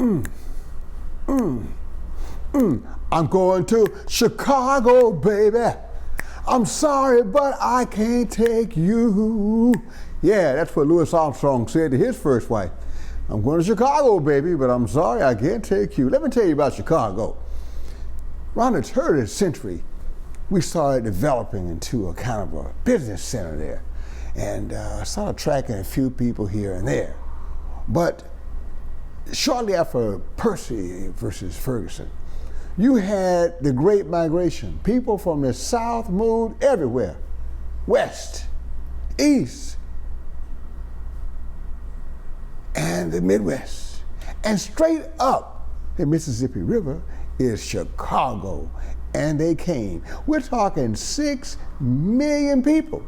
I'm going to Chicago, baby. I'm sorry, but I can't take you. Yeah, that's what Louis Armstrong said to his first wife. I'm going to Chicago, baby, but I'm sorry, I can't take you. Let me tell you about Chicago. Around the turn of the century, we started developing into a kind of a business center there, and started attracting a few people here and there. But shortly after Percy versus Ferguson, you had the Great Migration. People from the South moved everywhere, West, East, and the Midwest. And straight up the Mississippi River is Chicago, and they came. We're talking 6 million people.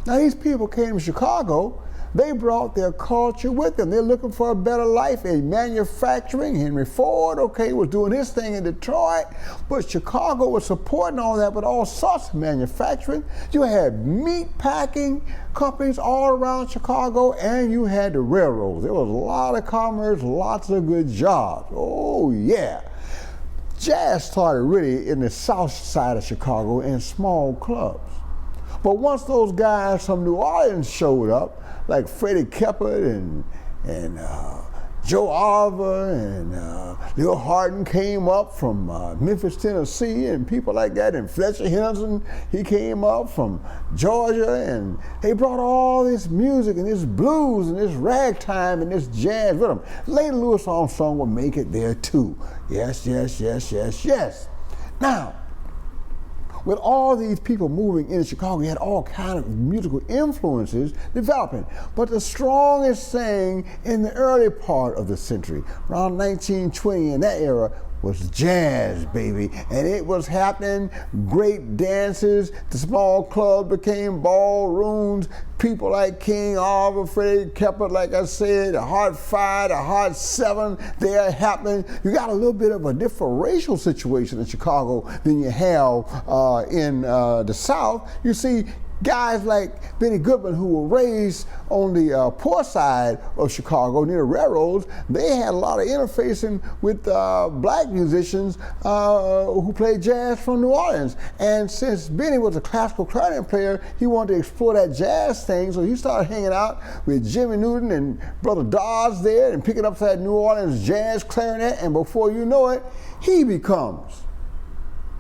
Now these people came to Chicago. They brought their culture with them. They're looking for a better life in manufacturing. Henry Ford, okay, was doing his thing in Detroit, but Chicago was supporting all that with all sorts of manufacturing. You had meat packing companies all around Chicago, and you had the railroads. There was a lot of commerce, lots of good jobs. Oh yeah. Jazz started really in the south side of Chicago in small clubs. But once those guys from New Orleans showed up, like Freddie Keppard and Joe Oliver and Lil Hardin came up from Memphis, Tennessee, and people like that, and Fletcher Henderson, he came up from Georgia, and they brought all this music and this blues and this ragtime and this jazz with them. Later, Louis Armstrong would make it there too. Yes, yes, yes, yes, yes. Now, with all these people moving into Chicago, you had all kinds of musical influences developing. But the strongest thing in the early part of the century, around 1920 in that era, was jazz, baby. And it was happening, great dances, the small clubs became ballrooms, people like King Oliver, Freddie Keppard, like I said, the Hot Five, the Hot Seven, they're happening. You got a little bit of a different racial situation in Chicago than you have in the South. You see, guys like Benny Goodman, who were raised on the poor side of Chicago near the railroads, they had a lot of interfacing with black musicians who played jazz from New Orleans. And since Benny was a classical clarinet player, he wanted to explore that jazz thing, so he started hanging out with Jimmy Newton and Brother Dodds there and picking up that New Orleans jazz clarinet, and before you know it, he becomes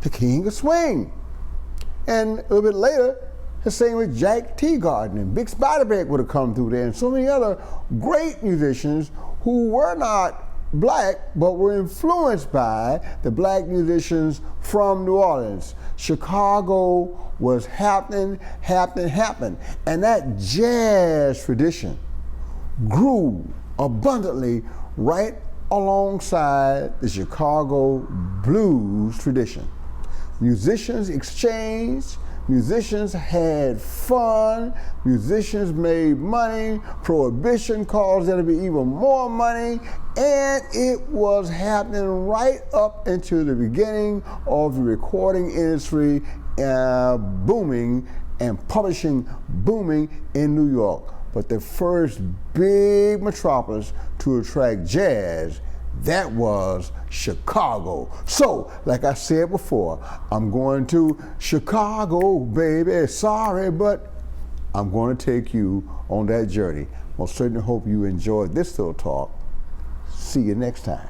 the king of swing. And a little bit later, the same with Jack Teagarden, and Bix Beiderbecke would have come through there, and so many other great musicians who were not black but were influenced by the black musicians from New Orleans. Chicago was happening, and that jazz tradition grew abundantly right alongside the Chicago blues tradition. Musicians exchanged, musicians had fun, musicians made money, prohibition caused there to be even more money, and it was happening right up into the beginning of the recording industry booming and publishing booming in New York. But the first big metropolis to attract jazz, that was Chicago. So, like I said before, I'm going to Chicago, baby. Sorry, but I'm going to take you on that journey. Most certainly hope you enjoyed this little talk. See you next time.